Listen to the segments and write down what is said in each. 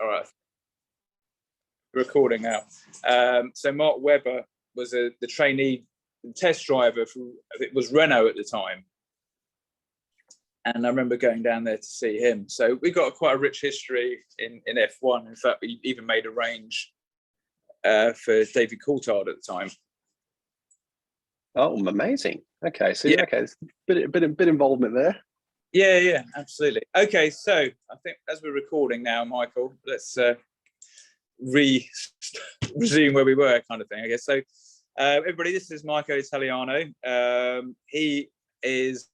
All right, recording now. So Mark Webber was the trainee test driver for, it was Renault at the time. And I remember going down there to see him. So we got quite a rich history in F1. In fact, we even made a range for David Coulthard at the time. Oh, amazing. Okay, so yeah. Okay, there's a bit involvement there. Yeah, absolutely. Okay, so I think as we're recording now, Michael, let's resume where we were, kind of thing, I guess. So everybody, this is Michael Italiano. He is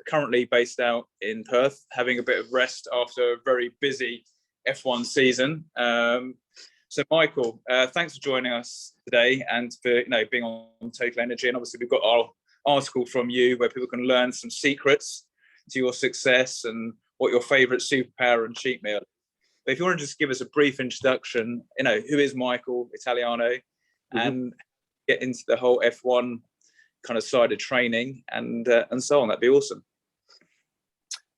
currently based out in Perth, having a bit of rest after a very busy F1 season. So Michael, thanks for joining us today and for being on Total Energy. And obviously we've got our article from you where people can learn some secrets to your success and what your favorite superpower and cheat meal. But if you want to just give us a brief introduction, who is Michael Italiano, and get into the whole F1 kind of side of training and so on, that'd be awesome.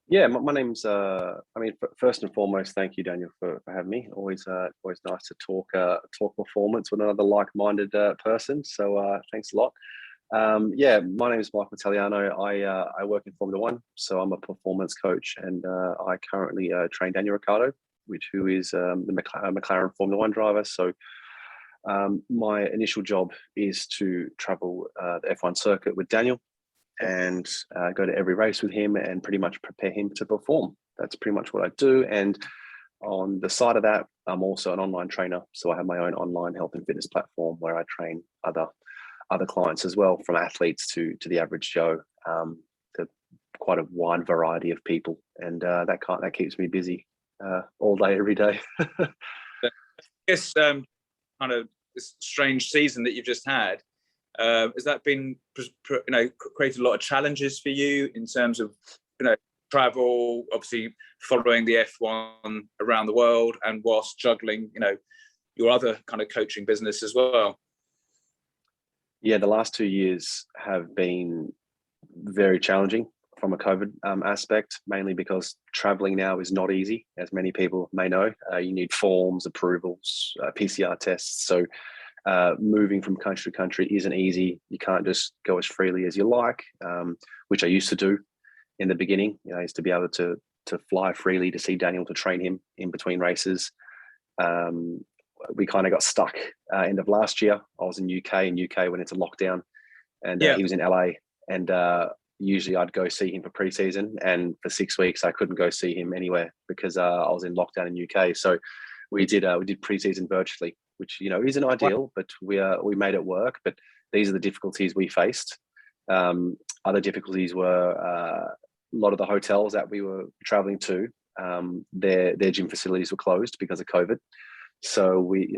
Yeah, my name's. First and foremost, thank you, Daniel, for having me. Always nice to talk performance with another like-minded person. So thanks a lot. My name is Michael Italiano. I work in Formula One, so I'm a performance coach, and I currently train Daniel Ricciardo, who is the McLaren Formula One driver. So my initial job is to travel the F1 circuit with Daniel and go to every race with him and pretty much prepare him to perform. That's pretty much what I do. And on the side of that, I'm also an online trainer. So I have my own online health and fitness platform where I train other clients as well, from athletes to the average Joe, to quite a wide variety of people. And that keeps me busy all day, every day. I guess kind of this strange season that you've just had, has that been created a lot of challenges for you in terms of travel, obviously following the F1 around the world, and whilst juggling your other kind of coaching business as well? Yeah, the last 2 years have been very challenging from a COVID aspect, mainly because traveling now is not easy, as many people may know. You need forms, approvals, PCR tests. So moving from country to country isn't easy. You can't just go as freely as you like, which I used to do in the beginning. I used to be able to fly freely to see Daniel, to train him in between races. We kind of got stuck end of last year. I was in UK went into lockdown, and he was in LA, and usually I'd go see him for pre-season, and for 6 weeks I couldn't go see him anywhere because I was in lockdown in UK. So we did pre-season virtually, which isn't ideal, but we made it work. But these are the difficulties we faced. Other difficulties were a lot of the hotels that we were traveling to, their gym facilities were closed because of COVID. So we,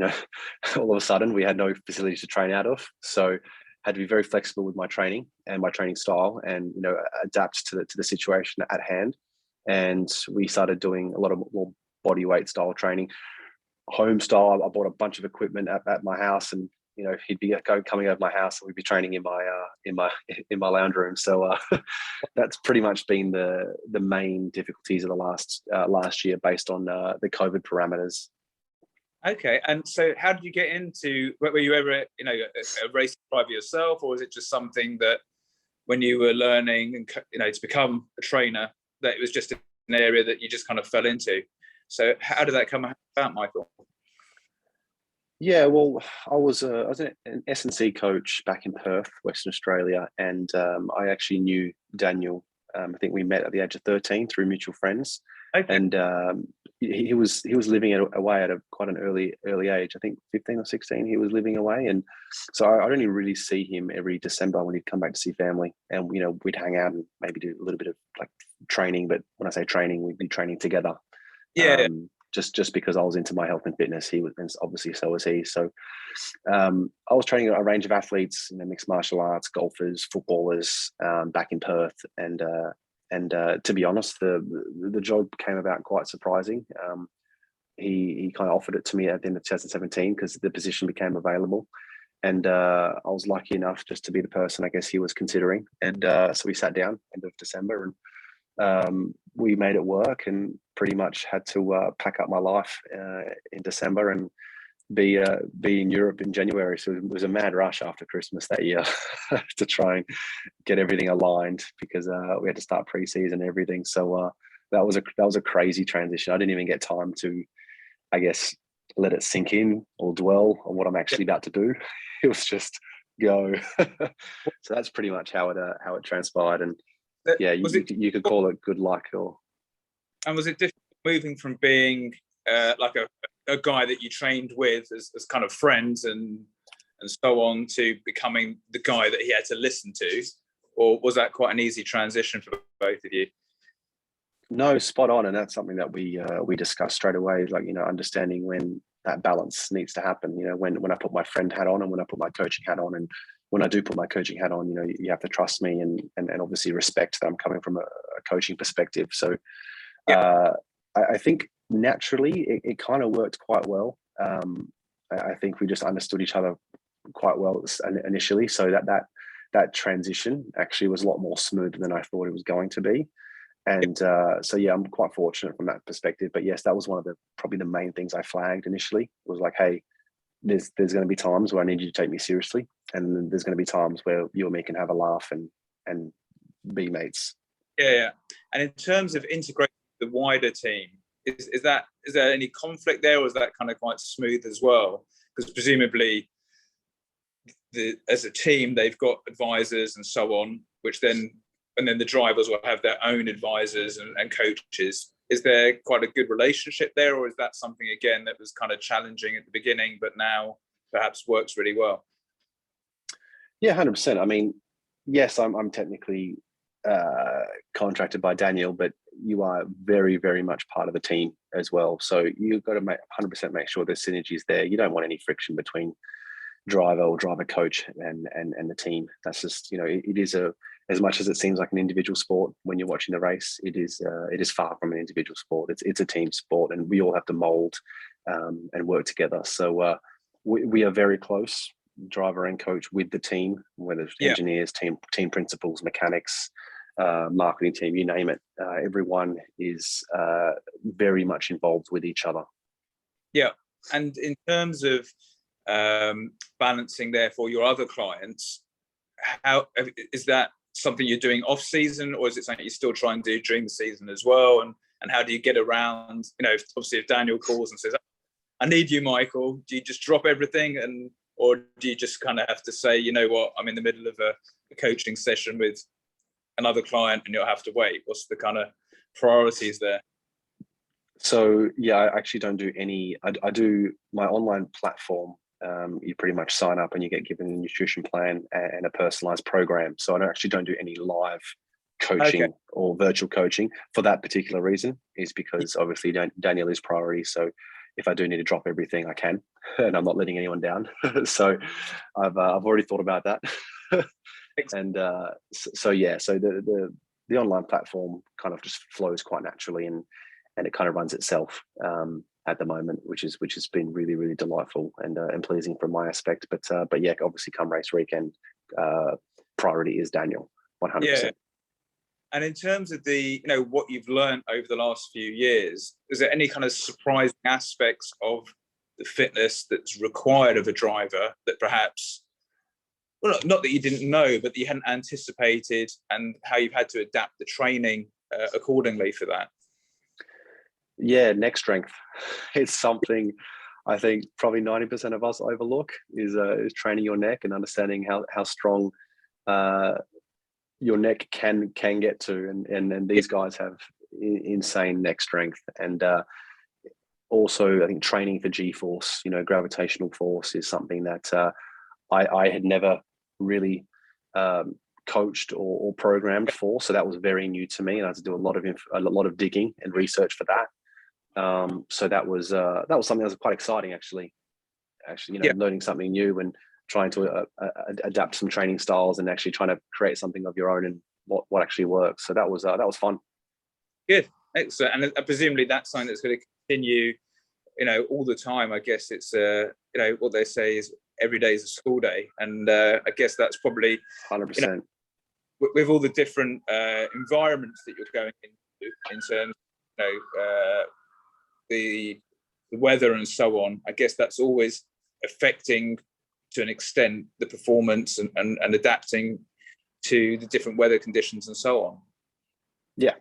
all of a sudden we had no facilities to train out of. So had to be very flexible with my training and my training style, and adapt to the situation at hand. And we started doing a lot of more body weight style training, home style. I bought a bunch of equipment at my house, and he'd be coming over my house, and we'd be training in my lounge room. So that's pretty much been the main difficulties of the last year, based on the COVID parameters. Okay, and so how did you get into? Were you ever a race driver yourself, or was it just something that when you were learning and to become a trainer, that it was just an area that you just kind of fell into? So how did that come about, Michael? Yeah, well, I was an S&C coach back in Perth, Western Australia, and I actually knew Daniel. I think we met at the age of 13 through mutual friends. Okay. And he was living away at quite an early age. I think 15 or 16. He was living away, and so I only really see him every December when he'd come back to see family, and we'd hang out and maybe do a little bit of like training. But when I say training, we'd be training together. Yeah. Just because I was into my health and fitness, he was, and obviously so was he. So I was training a range of athletes, mixed martial arts, golfers, footballers, back in Perth, and to be honest, the job came about quite surprising. He kind of offered it to me at the end of 2017 because the position became available, and I was lucky enough just to be the person I guess he was considering. And so we sat down end of December, and we made it work and pretty much had to pack up my life in December and be in Europe in January. So it was a mad rush after Christmas that year to try and get everything aligned because we had to start preseason and everything. So that was a crazy transition. I didn't even get time to, I guess, let it sink in or dwell on what I'm actually about to do. It was just go. So that's pretty much how it transpired. And yeah, you could call it good luck. And was it different moving from being like a guy that you trained with as kind of friends and so on to becoming the guy that he had to listen to, or was that quite an easy transition for both of you? No, spot on, and that's something that we discussed straight away. Like, understanding when that balance needs to happen. When I put my friend hat on and when I put my coaching hat on, and when I do put my coaching hat on, you have to trust me and obviously respect that I'm coming from a coaching perspective. So I think naturally it kind of worked quite well. I think we just understood each other quite well initially, so that transition actually was a lot more smooth than I thought it was going to be. And so yeah, I'm quite fortunate from that perspective. But yes, that was one of probably the main things I flagged initially. It was like, hey, there's going to be times where I need you to take me seriously, and then there's going to be times where you and me can have a laugh and be mates. Yeah. And in terms of integrating the wider team, is there any conflict there, or is that kind of quite smooth as well? Because presumably, as a team, they've got advisors and so on, and then the drivers will have their own advisors and coaches. Is there quite a good relationship there, or is that something again that was kind of challenging at the beginning, but now perhaps works really well? Yeah, 100%. I mean, yes, I'm technically contracted by Daniel, but you are very, very much part of the team as well. So you've got to 100% make sure there's synergies there. You don't want any friction between driver or driver coach and the team. That's just, it is as much as it seems like an individual sport when you're watching the race, it is far from an individual sport. It's a team sport, and we all have to mold and work together. So we are very close, driver and coach, with the team, whether it's engineers, team principals, mechanics, marketing team, you name it. Everyone is very much involved with each other. Yeah. And in terms of balancing, therefore, your other clients, how is that something you're doing off season, or is it something you still try and do during the season as well? And how do you get around, obviously if Daniel calls and says, I need you, Michael, do you just drop everything, or do you just kind of have to say, you know what, I'm in the middle of a coaching session with another client and you'll have to wait? What's the kind of priorities there? So yeah, I actually don't do any. I do my online platform. You pretty much sign up and you get given a nutrition plan and a personalized program. So I actually don't do any live coaching or virtual coaching for that particular reason, is because obviously Daniel is priority. So if I do need to drop everything, I can, and I'm not letting anyone down. So I've already thought about that. And so the online platform kind of just flows quite naturally, and it kind of runs itself at the moment, which has been really, really delightful and pleasing from my aspect. But yeah, obviously come race weekend, priority is Daniel, 100%. Yeah. And in terms of what you've learned over the last few years, is there any kind of surprising aspects of the fitness that's required of a driver that perhaps, well, not that you didn't know, but that you hadn't anticipated, and how you've had to adapt the training accordingly for that? Yeah, neck strength. It's something I think probably 90% of us overlook, is training your neck and understanding how strong your neck can get to, and these guys have insane neck strength. And also I think training for G-force, gravitational force, is something that I had never really coached or programmed for. So that was very new to me, and I had to do a lot of digging and research for that. So that was something that was quite exciting, actually, learning something new and trying to adapt some training styles and actually trying to create something of your own and what actually works. So that was fun. Good, excellent. And presumably that's something that's going to continue, all the time. I guess it's what they say is every day is a school day, and I guess that's probably 100%. with all the different environments that you're going into in terms of, the weather and so on, I guess that's always affecting to an extent the performance and adapting to the different weather conditions and so on. Yeah,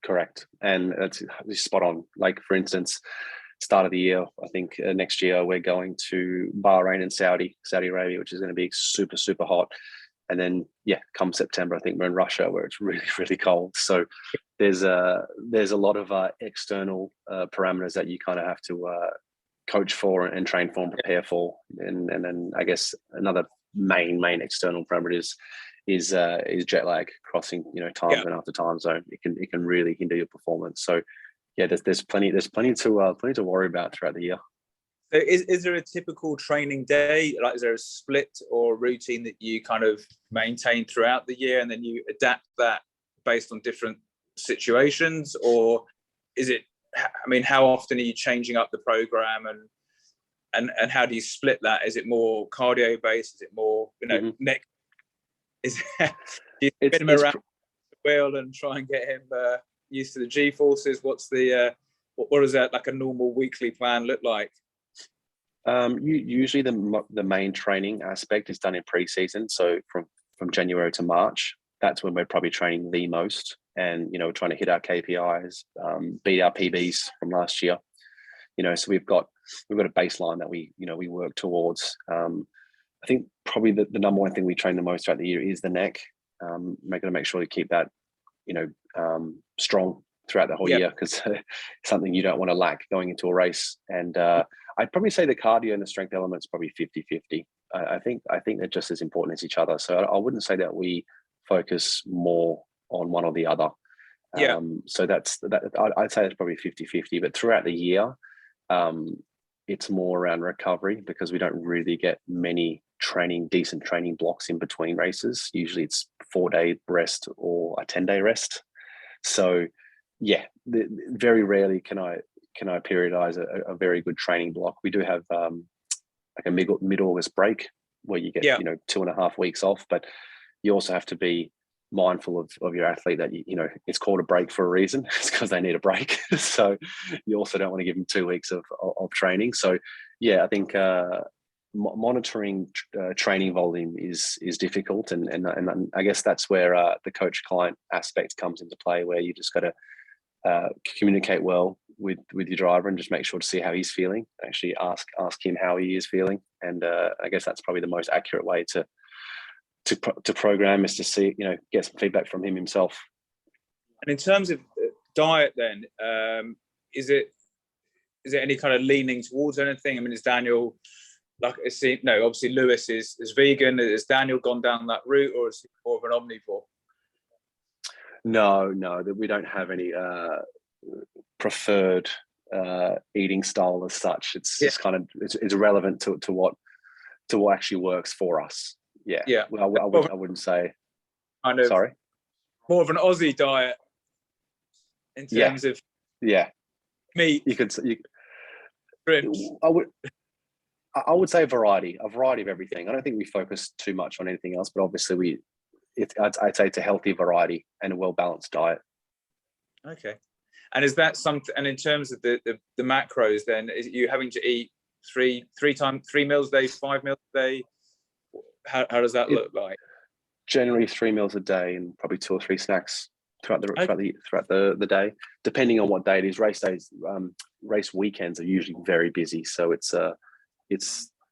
correct. And that's spot on. Like, for instance, start of the year, I think next year we're going to Bahrain and Saudi Arabia, which is going to be super, super hot. And then, yeah, come September, I think we're in Russia, where it's really, really cold. So there's a lot of external parameters that you kind of have to coach for and train for and prepare for. And then I guess another main external parameter is jet lag, crossing time zone after time zone. It can really hinder your performance. So yeah, there's plenty to worry about throughout the year. So is there a typical training day? Like, is there a split or routine that you kind of maintain throughout the year, and then you adapt that based on different situations? Or is it, I mean, how often are you changing up the program, and how do you split that? Is it more cardio based? Is it more, neck? Is do you spin him around the wheel and try and get him used to the G forces? What's the what does that, like, a normal weekly plan look like? Usually the main training aspect is done in pre-season. So from January to March, that's when we're probably training the most, and we're trying to hit our KPIs, beat our PBs from last year. So we've got a baseline that we work towards. I think probably the number one thing we train the most throughout the year is the neck. Make sure you keep that strong throughout the whole year, because something you don't want to lack going into a race. And I'd probably say the cardio and the strength elements probably 50-50. I think they're just as important as each other. So I wouldn't say that we focus more on one or the other. So I'd say it's probably 50-50. But throughout the year, it's more around recovery, because we don't really get many decent training blocks in between races. Usually it's 4-day rest or a 10-day rest. So yeah, very rarely can I periodize a very good training block. We do have like a mid-August break where you get 2.5 weeks off, but you also have to be mindful of your athlete that it's called a break for a reason. It's because they need a break. So you also don't want to give them 2 weeks of training. So yeah, I think monitoring training volume is difficult, and I guess that's where the coach-client aspect comes into play, where you just got to communicate well with your driver and just make sure to see how he's feeling. Actually ask him how he is feeling, and I guess that's probably the most accurate way to program, is to see, get some feedback from him himself. And in terms of diet, then, is it any kind of leaning towards anything? I mean, is Daniel, obviously Lewis is vegan. Has Daniel gone down that route, or is he more of an omnivore? No, that we don't have any preferred eating style as such. It's just kind of it's irrelevant to what actually works for us. Yeah. Well, I wouldn't say. Kind of. Sorry. More of an Aussie diet in terms of meat. I would say a variety of everything. I don't think we focus too much on anything else, but obviously I'd say it's a healthy variety and a well-balanced diet. Okay. And is that something, and in terms of the macros, then, is you having to eat three meals a day, 5 meals a day? How does that look like? Generally 3 meals a day and probably 2 or 3 snacks throughout the day, depending on what day it is. Race days, race weekends are usually very busy, so it's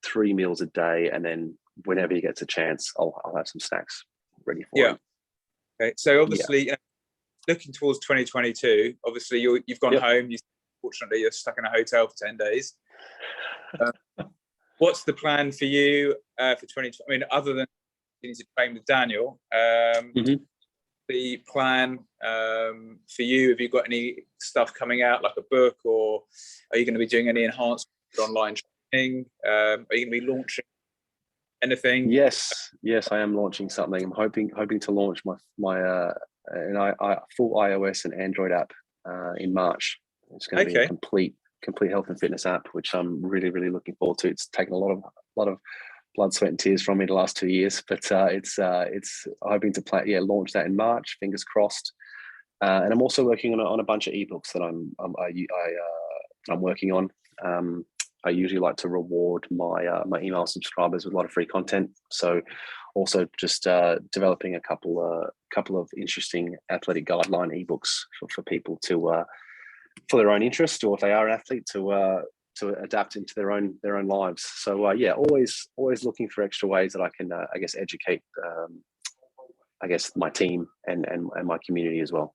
3 meals a day, and then whenever he gets a chance, I'll have some snacks ready for him. Okay. So obviously, looking towards 2022, obviously you've gone home. Fortunately, you're stuck in a hotel for 10 days. What's the plan for you for 2020? I mean, other than you need to train with Daniel, the plan for you, have you got any stuff coming out, like a book, or are you going to be doing any enhanced online training? Are you going to be launching anything? Yes, I am launching something. I'm hoping to launch my full iOS and Android app in March. It's going to be a complete health and fitness app, which I'm really, really looking forward to. It's taken a lot of blood, sweat, and tears from me the last 2 years. But it's hoping to launch that in March. Fingers crossed. And I'm also working on a bunch of ebooks that I'm working on. I usually like to reward my email subscribers with a lot of free content. So also just developing a couple of interesting athletic guideline ebooks for people to for their own interest, or if they are an athlete to adapt into their own lives. So always looking for extra ways that I can I guess educate my team and my community as well.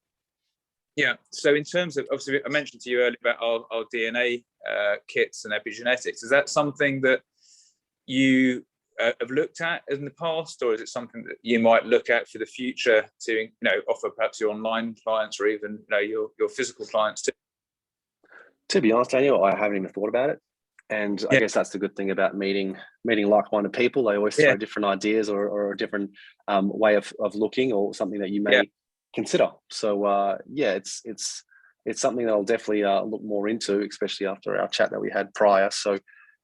Yeah. So in terms of, obviously, I mentioned to you earlier about our DNA kits and epigenetics. Is that something that you have looked at in the past, or is it something that you might look at for the future to offer perhaps your online clients, or even your physical clients too? To be honest, Daniel, I haven't even thought about it. And I guess that's the good thing about meeting like-minded people. They always throw different ideas or a different way of looking, or something that you may consider. So it's something that I'll definitely look more into, especially after our chat that we had prior. So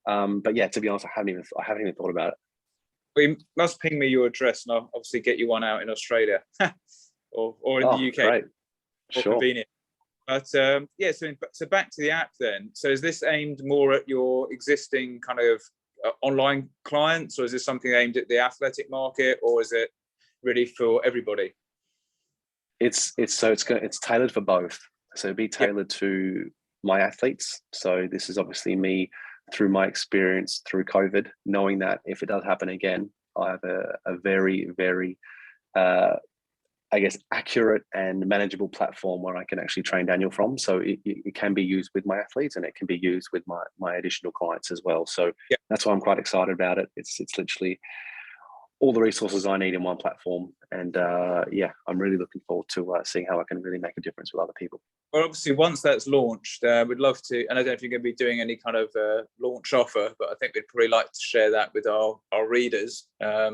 but yeah, to be honest, I haven't even thought about it. Well, you must ping me your address, and I'll obviously get you one out in Australia or in the UK. Great. More sure. Convenient. But so back to the app then. So is this aimed more at your existing kind of online clients, or is this something aimed at the athletic market, or is it really for everybody? It's tailored for both. So it'd be tailored to my athletes. So this is obviously me through my experience through COVID, knowing that if it does happen again, I have a very, very I guess accurate and manageable platform where I can actually train Daniel from. So it can be used with my athletes, and it can be used with my additional clients as well. So that's why I'm quite excited about it. It's literally all the resources I need in one platform. And I'm really looking forward to seeing how I can really make a difference with other people. Well, obviously, once that's launched, we'd love to, and I don't know if you're going to be doing any kind of launch offer, but I think we'd probably like to share that with our readers.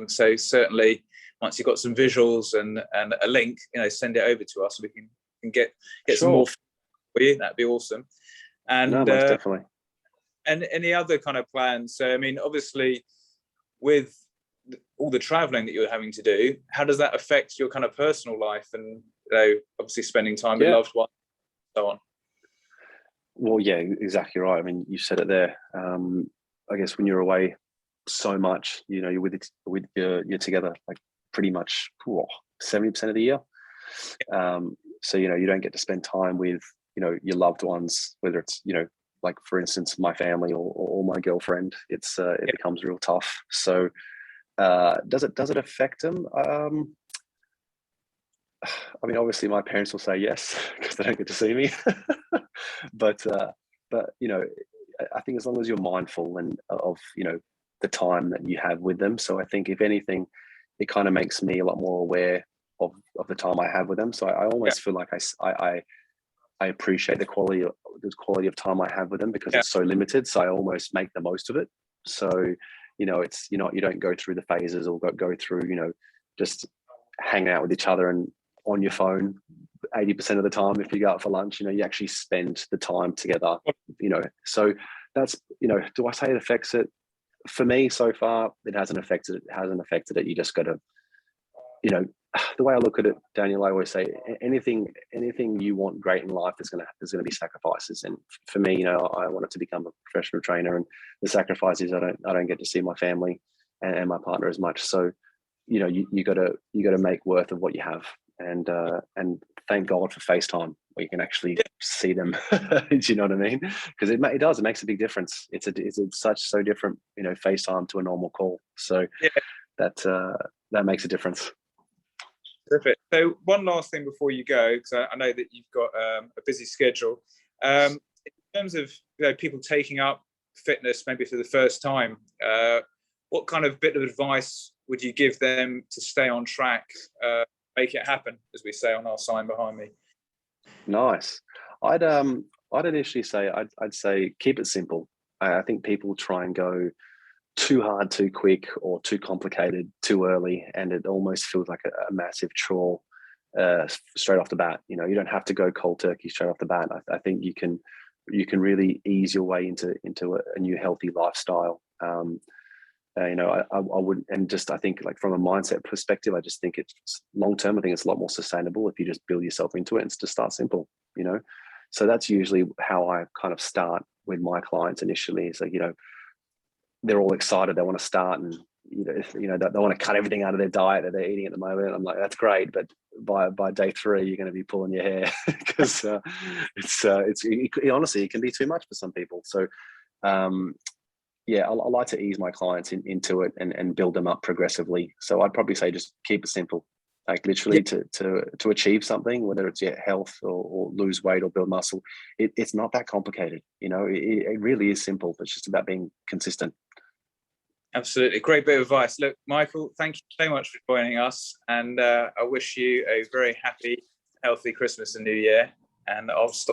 So certainly, once you've got some visuals and a link, send it over to us so we can get some more for you. That'd be awesome. And no, most definitely. And any other kind of plans? So, I mean, obviously, with all the traveling that you're having to do, how does that affect your kind of personal life, and obviously spending time with loved ones and so on? Well, yeah, exactly right. I mean, you said it there. I guess when you're away so much, you're you're together like pretty much 70% of the year. So you don't get to spend time with your loved ones, whether it's like for instance my family or my girlfriend. It becomes real tough. So does it affect them? I mean, obviously my parents will say yes because they don't get to see me. but I think as long as you're mindful and of the time that you have with them. So I think if anything, it kind of makes me a lot more aware of the time I have with them. So I almost feel like I appreciate the quality of time I have with them because it's so limited. So I almost make the most of it. So it's you don't go through the phases or go through just hanging out with each other and on your phone 80% of the time. If you go out for lunch, you actually spend the time together. So that's do I say it affects it? For me, so far, it hasn't affected it. You just got to, the way I look at it, Daniel, I always say anything you want great in life, there's going to be sacrifices. And for me, I wanted to become a professional trainer, and the sacrifice is I don't get to see my family and my partner as much. So, you got to make worth of what you have, and thank God for FaceTime where you can actually see them. Do you know what I mean? Because it makes a big difference. It's so different, FaceTime to a normal call. So that makes a difference. Perfect. So one last thing before you go, because I know that you've got a busy schedule. In terms of people taking up fitness maybe for the first time, what kind of bit of advice would you give them to stay on track, make it happen, as we say on our sign behind me? Nice. I'd initially say I'd say keep it simple. I think people try and go too hard, too quick, or too complicated too early, and it almost feels like a massive chore straight off the bat. You don't have to go cold turkey straight off the bat. I think you can really ease your way into a new healthy lifestyle. I wouldn't, and just I think like from a mindset perspective, I just think it's long term. I think it's a lot more sustainable if you just build yourself into it and just start simple. So that's usually how I kind of start with my clients initially. Is like, they're all excited, they want to start, and they want to cut everything out of their diet that they're eating at the moment. I'm like, that's great, but by day 3 you're going to be pulling your hair because honestly, it can be too much for some people. So I like to ease my clients into it and build them up progressively. So I'd probably say just keep it simple, like literally to achieve something, whether it's health or lose weight or build muscle. It's not that complicated. It really is simple. It's just about being consistent. Absolutely. Great bit of advice. Look, Michael, thank you so much for joining us. And I wish you a very happy, healthy Christmas and New Year. And I'll stop